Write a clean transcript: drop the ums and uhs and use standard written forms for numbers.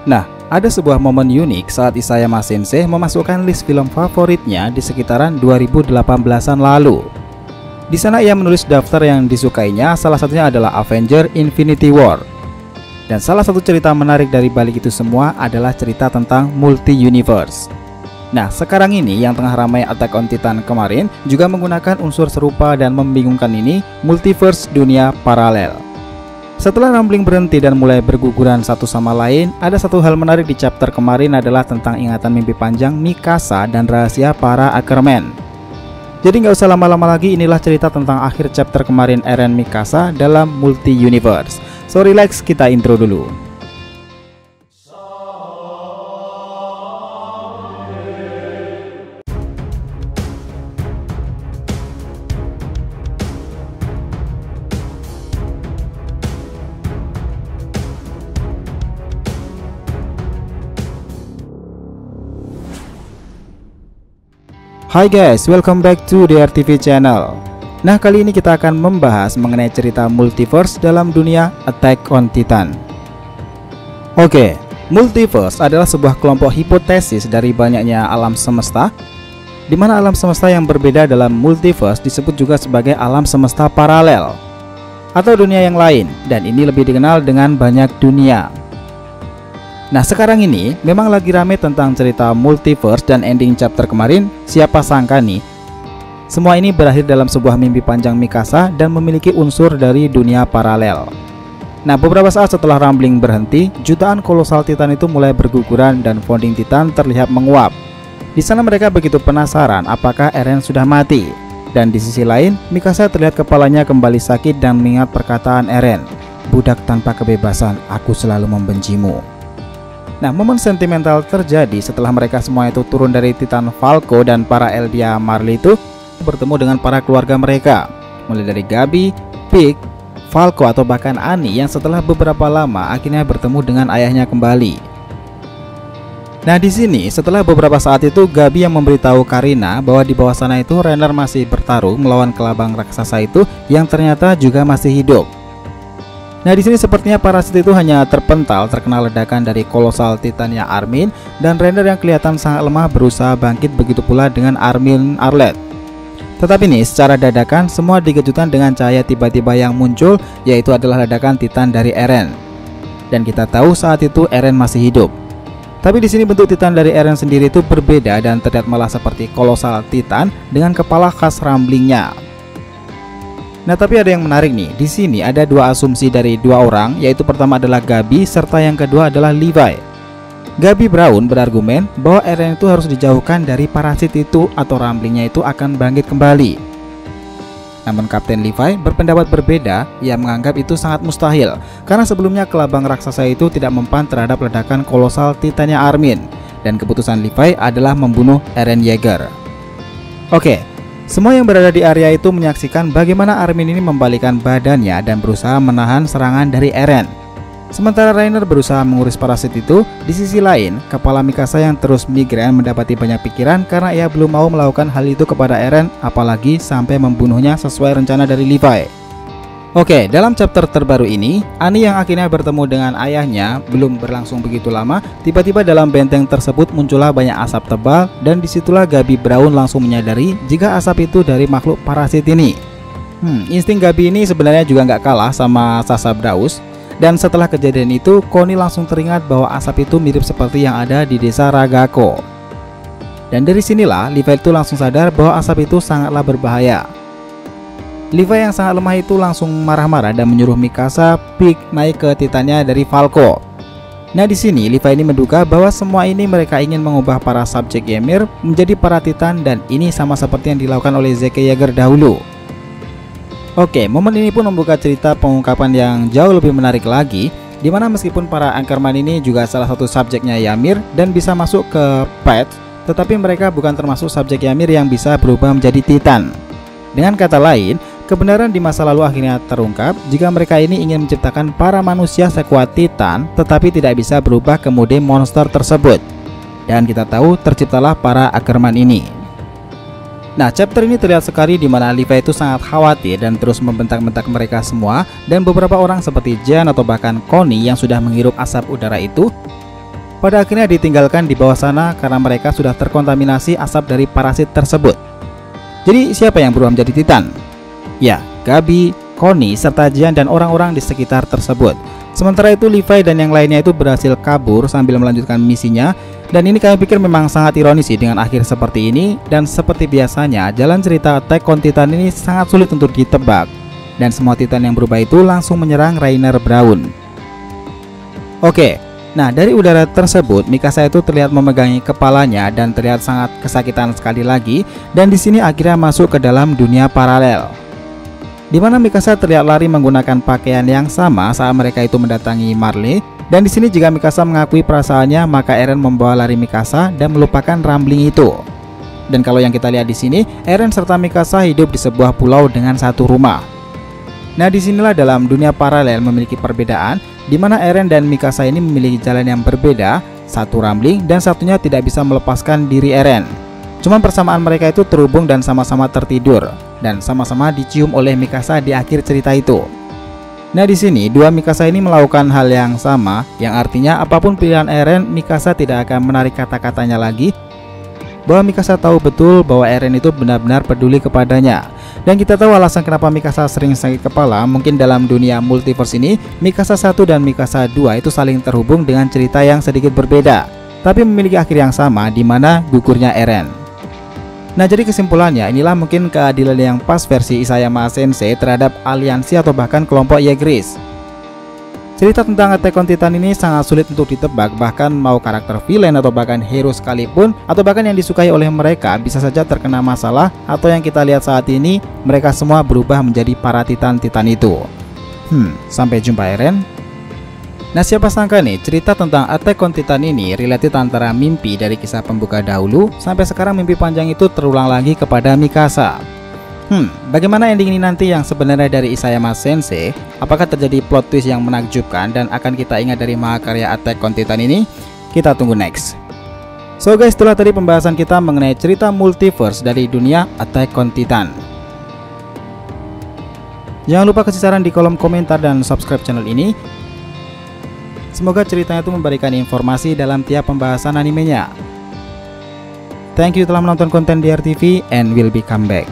Nah, ada sebuah momen unik saat Isayama Sensei memasukkan list film favoritnya di sekitaran 2018-an lalu. Di sana ia menulis daftar yang disukainya, salah satunya adalah Avengers Infinity War. Dan salah satu cerita menarik dari balik itu semua adalah cerita tentang multi-universe. Nah, sekarang ini yang tengah ramai Attack on Titan kemarin juga menggunakan unsur serupa dan membingungkan ini, multiverse dunia paralel. Setelah rambling berhenti dan mulai berguguran satu sama lain, ada satu hal menarik di chapter kemarin adalah tentang ingatan mimpi panjang Mikasa dan rahasia para Ackerman. Jadi nggak usah lama-lama lagi, inilah cerita tentang akhir chapter kemarin Eren Mikasa dalam multi-universe. So relax, kita intro dulu. Hai guys, welcome back to DRTV channel. Nah, kali ini kita akan membahas mengenai cerita multiverse dalam dunia Attack on Titan. Oke, multiverse adalah sebuah kelompok hipotesis dari banyaknya alam semesta, di mana alam semesta yang berbeda dalam multiverse disebut juga sebagai alam semesta paralel atau dunia yang lain, dan ini lebih dikenal dengan banyak dunia. Nah, sekarang ini memang lagi rame tentang cerita multiverse, dan ending chapter kemarin, siapa sangka nih, semua ini berakhir dalam sebuah mimpi panjang Mikasa dan memiliki unsur dari dunia paralel. Nah, beberapa saat setelah rambling berhenti, jutaan kolosal Titan itu mulai berguguran dan founding Titan terlihat menguap. Di sana mereka begitu penasaran apakah Eren sudah mati. Dan di sisi lain, Mikasa terlihat kepalanya kembali sakit dan mengingat perkataan Eren, "Budak tanpa kebebasan, aku selalu membencimu." Nah, momen sentimental terjadi setelah mereka semua itu turun dari Titan Falco dan para Eldia Marley itu bertemu dengan para keluarga mereka, mulai dari Gabi, Pig, Falco atau bahkan Annie yang setelah beberapa lama akhirnya bertemu dengan ayahnya kembali. Nah, di sini setelah beberapa saat itu Gabi yang memberitahu Karina bahwa di bawah sana itu Reiner masih bertarung melawan kelabang raksasa itu yang ternyata juga masih hidup. Nah, di sini sepertinya parasit itu hanya terpental terkena ledakan dari kolosal Titannya Armin, dan Reiner yang kelihatan sangat lemah berusaha bangkit, begitu pula dengan Armin Arlet. Tetapi nih, secara dadakan semua dikejutkan dengan cahaya tiba-tiba yang muncul, yaitu adalah ledakan Titan dari Eren. Dan kita tahu saat itu Eren masih hidup. Tapi di sini bentuk Titan dari Eren sendiri itu berbeda dan terlihat malah seperti kolosal Titan dengan kepala khas ramblingnya. Nah, tapi ada yang menarik nih. Di sini ada dua asumsi dari dua orang, yaitu pertama adalah Gabi serta yang kedua adalah Levi. Gabi Brown berargumen bahwa Eren itu harus dijauhkan dari parasit itu atau ramblingnya itu akan bangkit kembali. Namun Kapten Levi berpendapat berbeda. Ia menganggap itu sangat mustahil karena sebelumnya kelabang raksasa itu tidak mempan terhadap ledakan kolosal Titannya Armin, dan keputusan Levi adalah membunuh Eren Yeager. Oke, semua yang berada di area itu menyaksikan bagaimana Armin ini membalikan badannya dan berusaha menahan serangan dari Eren. Sementara Reiner berusaha mengurus parasit itu, di sisi lain, kepala Mikasa yang terus migrain mendapati banyak pikiran karena ia belum mau melakukan hal itu kepada Eren, apalagi sampai membunuhnya sesuai rencana dari Levi. Oke, dalam chapter terbaru ini, Annie yang akhirnya bertemu dengan ayahnya belum berlangsung begitu lama. Tiba-tiba dalam benteng tersebut muncullah banyak asap tebal, dan disitulah Gabi Brown langsung menyadari jika asap itu dari makhluk parasit ini. Insting Gabi ini sebenarnya juga nggak kalah sama Sasha Braus. Dan setelah kejadian itu, Connie langsung teringat bahwa asap itu mirip seperti yang ada di desa Ragako. Dan dari sinilah Levi itu langsung sadar bahwa asap itu sangatlah berbahaya. Levi yang sangat lemah itu langsung marah-marah dan menyuruh Mikasa, Pig naik ke Titannya dari Falco. Nah, di sini Levi ini menduga bahwa semua ini mereka ingin mengubah para subjek Ymir menjadi para Titan, dan ini sama seperti yang dilakukan oleh Zeke Yeager dahulu. Oke, momen ini pun membuka cerita pengungkapan yang jauh lebih menarik lagi, dimana meskipun para Anchorman ini juga salah satu subjeknya Ymir dan bisa masuk ke Path, tetapi mereka bukan termasuk subjek Ymir yang bisa berubah menjadi Titan. Dengan kata lain, kebenaran di masa lalu akhirnya terungkap jika mereka ini ingin menciptakan para manusia sekuat Titan, tetapi tidak bisa berubah ke mode monster tersebut. Dan kita tahu terciptalah para Ackerman ini. Nah, chapter ini terlihat sekali di mana Levi itu sangat khawatir dan terus membentak-bentak mereka semua, dan beberapa orang seperti Jan atau bahkan Connie yang sudah menghirup asap udara itu pada akhirnya ditinggalkan di bawah sana karena mereka sudah terkontaminasi asap dari parasit tersebut. Jadi siapa yang berubah menjadi Titan? Ya, Gabi, Connie, serta Jian dan orang-orang di sekitar tersebut. Sementara itu Levi dan yang lainnya itu berhasil kabur sambil melanjutkan misinya. Dan ini kami pikir memang sangat ironis sih dengan akhir seperti ini. Dan seperti biasanya, jalan cerita Attack on Titan ini sangat sulit untuk ditebak. Dan semua Titan yang berubah itu langsung menyerang Rainer Braun. Oke. Nah, dari udara tersebut, Mikasa itu terlihat memegangi kepalanya dan terlihat sangat kesakitan sekali lagi. Dan di sini akhirnya masuk ke dalam dunia paralel, di mana Mikasa terlihat lari menggunakan pakaian yang sama saat mereka itu mendatangi Marley. Dan di sini jika Mikasa mengakui perasaannya, maka Eren membawa lari Mikasa dan melupakan Rambling itu. Dan kalau yang kita lihat di sini, Eren serta Mikasa hidup di sebuah pulau dengan satu rumah. Nah, disinilah dalam dunia paralel memiliki perbedaan, di mana Eren dan Mikasa ini memiliki jalan yang berbeda, satu Rambling dan satunya tidak bisa melepaskan diri Eren. Cuman persamaan mereka itu terhubung dan sama-sama tertidur, dan sama-sama dicium oleh Mikasa di akhir cerita itu. Nah, di sini dua Mikasa ini melakukan hal yang sama, yang artinya apapun pilihan Eren, Mikasa tidak akan menarik kata-katanya lagi. Bahwa Mikasa tahu betul bahwa Eren itu benar-benar peduli kepadanya. Dan kita tahu alasan kenapa Mikasa sering sakit kepala. Mungkin dalam dunia multiverse ini, Mikasa 1 dan Mikasa 2 itu saling terhubung dengan cerita yang sedikit berbeda, tapi memiliki akhir yang sama, di mana gugurnya Eren. Nah, jadi kesimpulannya, inilah mungkin keadilan yang pas versi Isayama Sensei terhadap aliansi atau bahkan kelompok Yegris. Cerita tentang Attack on Titan ini sangat sulit untuk ditebak, bahkan mau karakter villain atau bahkan hero sekalipun, atau bahkan yang disukai oleh mereka bisa saja terkena masalah, atau yang kita lihat saat ini, mereka semua berubah menjadi para Titan-Titan itu. Sampai jumpa Eren. Nah, siapa sangka nih, cerita tentang Attack on Titan ini related antara mimpi dari kisah pembuka dahulu, sampai sekarang mimpi panjang itu terulang lagi kepada Mikasa. Bagaimana ending ini nanti yang sebenarnya dari Isayama Sensei? Apakah terjadi plot twist yang menakjubkan dan akan kita ingat dari mahakarya Attack on Titan ini? Kita tunggu next. So guys, itulah tadi pembahasan kita mengenai cerita multiverse dari dunia Attack on Titan. Jangan lupa kasih saran di kolom komentar dan subscribe channel ini. Semoga ceritanya itu memberikan informasi dalam tiap pembahasan animenya. Thank you telah menonton konten DRTV and will be come back.